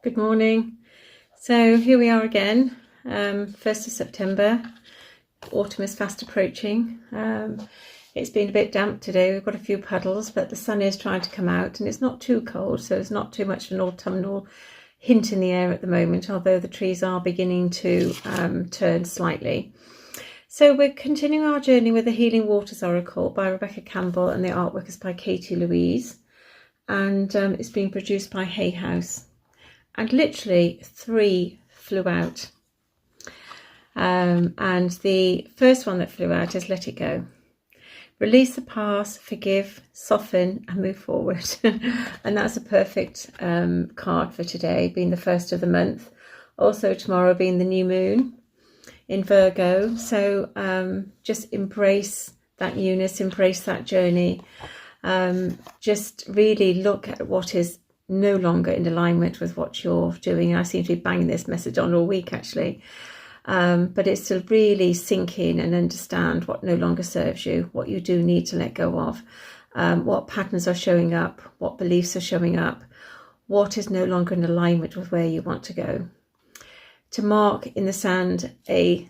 Good morning. So here we are again, 1st of September. Autumn is fast approaching. It's been a bit damp today. We've got a few puddles, but the sun is trying to come out and it's not too cold, so it's not too much of an autumnal hint in the air at the moment, although the trees are beginning to turn slightly. So we're continuing our journey with the Healing Waters Oracle by Rebecca Campbell, and the artwork is by Katie Louise, and it's being produced by Hay House. And literally 3 flew out. And the first one that flew out is Let It Go. Release the past, forgive, soften, and move forward. And that's a perfect card for today, being the first of the month. Also tomorrow being the new moon in Virgo. So just embrace that newness, embrace that journey. Just really look at what is no longer in alignment with what you're doing. I seem to be banging this message on all week actually, but it's to really sink in and understand what no longer serves you, what you do need to let go of, what patterns are showing up, what beliefs are showing up, what is no longer in alignment with where you want to go. To mark in the sand a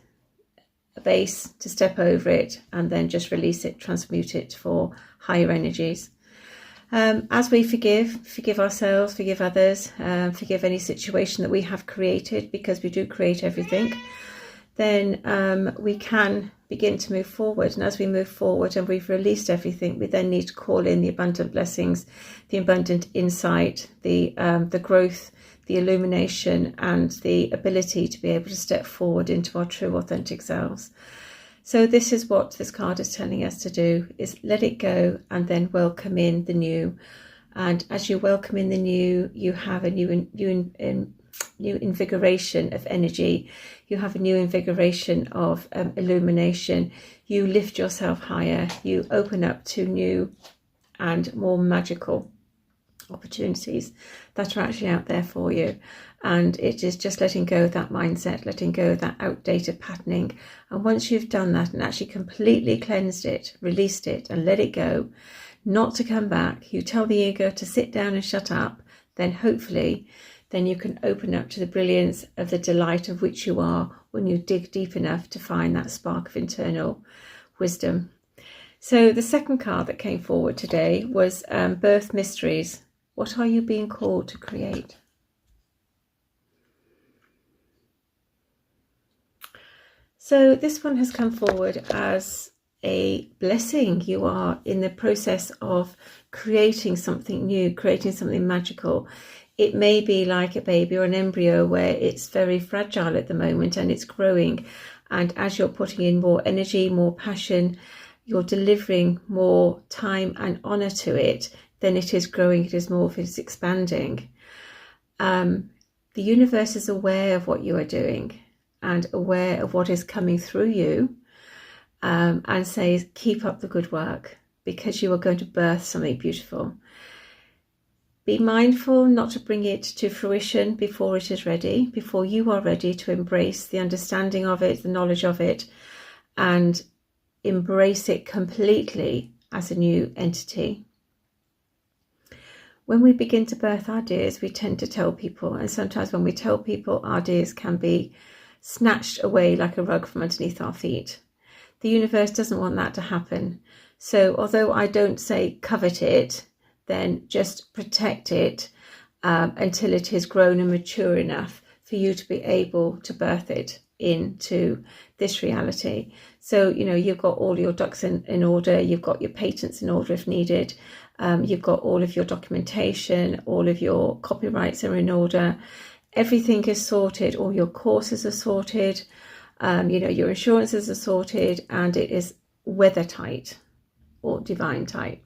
base, to step over it and then just release it, transmute it for higher energies. As we forgive ourselves, forgive others, forgive any situation that we have created, because we do create everything, then we can begin to move forward. And as we move forward and we've released everything, we then need to call in the abundant blessings, the abundant insight, the growth, the illumination, and the ability to be able to step forward into our true authentic selves. So this is what this card is telling us to do, is let it go and then welcome in the new. And as you welcome in the new, you have a new invigoration of energy. You have a new invigoration of illumination. You lift yourself higher. You open up to new and more magical opportunities that are actually out there for you. And it is just letting go of that mindset, letting go of that outdated patterning. And once you've done that and actually completely cleansed it, released it and let it go, not to come back, you tell the ego to sit down and shut up, then hopefully then you can open up to the brilliance of the delight of which you are when you dig deep enough to find that spark of internal wisdom. So the second card that came forward today was Birth Mysteries. What are you being called to create? So this one has come forward as a blessing. You are in the process of creating something new, creating something magical. It may be like a baby or an embryo where it's very fragile at the moment and it's growing. And as you're putting in more energy, more passion, you're delivering more time and honor to it, then it is growing, it is morphing, it's expanding. The universe is aware of what you are doing and aware of what is coming through you, and says, keep up the good work, because you are going to birth something beautiful. Be mindful not to bring it to fruition before it is ready, before you are ready to embrace the understanding of it, the knowledge of it, and embrace it completely as a new entity. When we begin to birth our ideas, we tend to tell people, and sometimes when we tell people, our ideas can be snatched away like a rug from underneath our feet. The universe doesn't want that to happen. So although I don't say covet it, then just protect it until it is grown and mature enough for you to be able to birth it into this reality. So, you know, you've got all your ducks in order, you've got your patents in order if needed, you've got all of your documentation, all of your copyrights are in order, everything is sorted, all your courses are sorted, you know, your insurances are sorted, and it is weather tight or divine tight.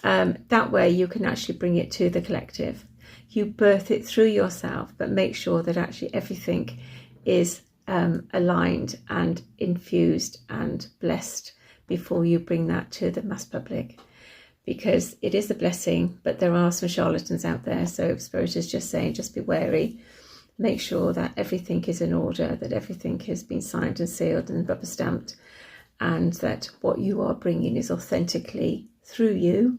That way you can actually bring it to the collective. You birth it through yourself, but make sure that actually everything is aligned and infused and blessed before you bring that to the mass public, because it is a blessing, but there are some charlatans out there. So Spirit is just saying, just be wary, make sure that everything is in order, that everything has been signed and sealed and rubber stamped, and that what you are bringing is authentically through you,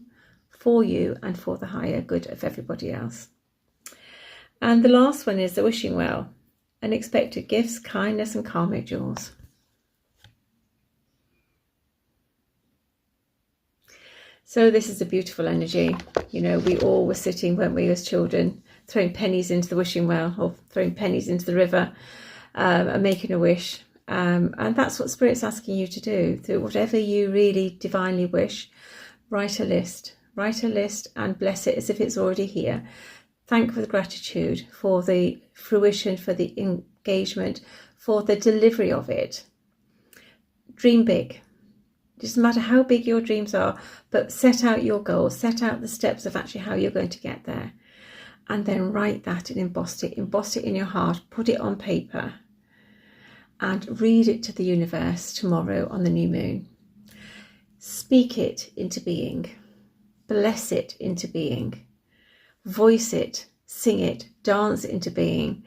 for you, and for the higher good of everybody else. And the last one is the wishing well. Unexpected gifts, kindness and karmic jewels. So this is a beautiful energy. You know, we all were sitting, weren't we, as children, throwing pennies into the wishing well, or throwing pennies into the river, and making a wish. And that's what Spirit's asking you to do. Through whatever you really divinely wish, write a list and bless it as if it's already here. Thank with gratitude for the fruition, for the engagement, for the delivery of it. Dream big. It doesn't matter how big your dreams are, but set out your goals, set out the steps of actually how you're going to get there. And then write that and emboss it in your heart, put it on paper, and read it to the universe tomorrow on the new moon. Speak it into being, bless it into being, voice it, sing it, dance it into being,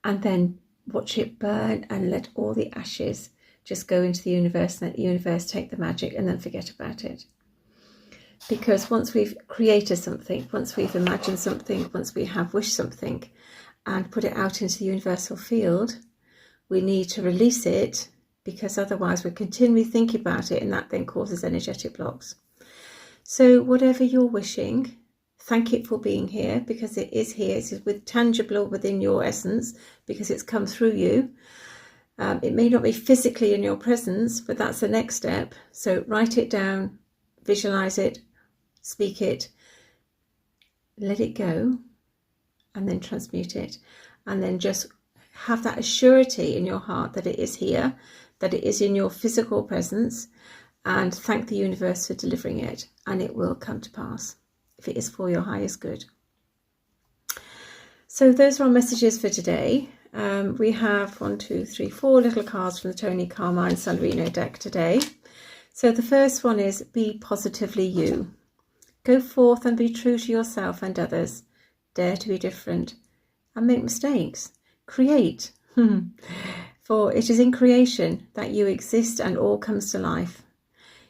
and then watch it burn and let all the ashes just go into the universe and let the universe take the magic and then forget about it. Because once we've created something, once we've imagined something, once we have wished something and put it out into the universal field, we need to release it, because otherwise we're continually thinking about it and that then causes energetic blocks. So whatever you're wishing, thank it for being here, because it is here. It's with tangible within your essence, because it's come through you. It may not be physically in your presence, but that's the next step. So write it down, visualize it, speak it, let it go, and then transmute it. And then just have that assurity in your heart that it is here, that it is in your physical presence, and thank the universe for delivering it, and it will come to pass if it is for your highest good. So those are our messages for today. We have 4 little cards from the Tony Carmine Salarino deck today. So the first one is be positively you. Go forth and be true to yourself and others. Dare to be different and make mistakes. Create. For it is in creation that you exist and all comes to life.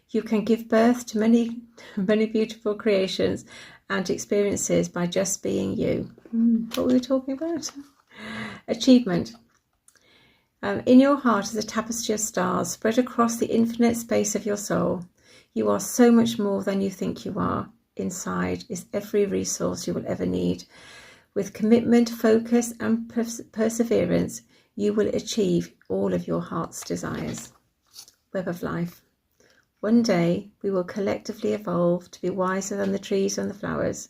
You can give birth to many, many beautiful creations and experiences by just being you. What were we talking about? Achievement. In your heart is a tapestry of stars spread across the infinite space of your soul. You are so much more than you think you are. Inside is every resource you will ever need. With commitment, focus and perseverance, you will achieve all of your heart's desires. Web of Life. One day we will collectively evolve to be wiser than the trees and the flowers.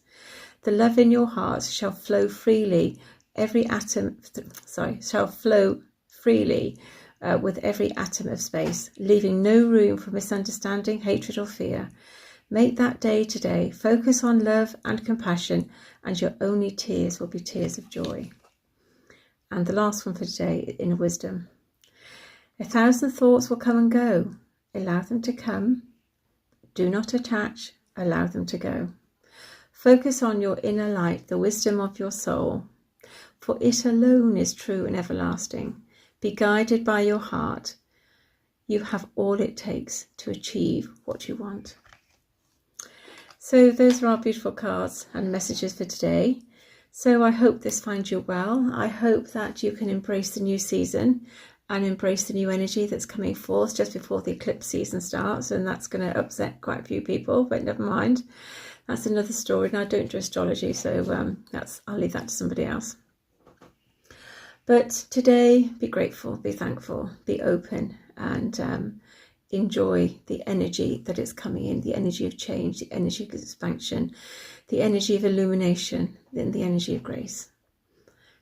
The love in your heart shall flow freely. Shall flow freely with every atom of space, leaving no room for misunderstanding, hatred or fear. Make that day today. Focus on love and compassion, and your only tears will be tears of joy. And the last one for today, Inner Wisdom. 1,000 thoughts will come and go. Allow them to come. Do not attach. Allow them to go. Focus on your inner light, the wisdom of your soul. For it alone is true and everlasting. Be guided by your heart. You have all it takes to achieve what you want. So those are our beautiful cards and messages for today. So I hope this finds you well. I hope that you can embrace the new season and embrace the new energy that's coming forth just before the eclipse season starts. And that's going to upset quite a few people, but never mind. That's another story. And I don't do astrology, so I'll leave that to somebody else. But today, be grateful, be thankful, be open, and enjoy the energy that is coming in, the energy of change, the energy of expansion, the energy of illumination, and the energy of grace.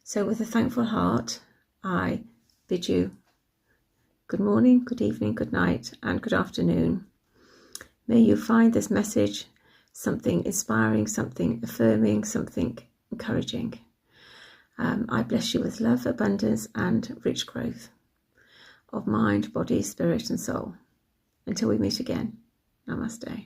So with a thankful heart, I bid you good morning, good evening, good night, and good afternoon. May you find this message something inspiring, something affirming, something encouraging. I bless you with love, abundance, and rich growth of mind, body, spirit, and soul. Until we meet again, namaste.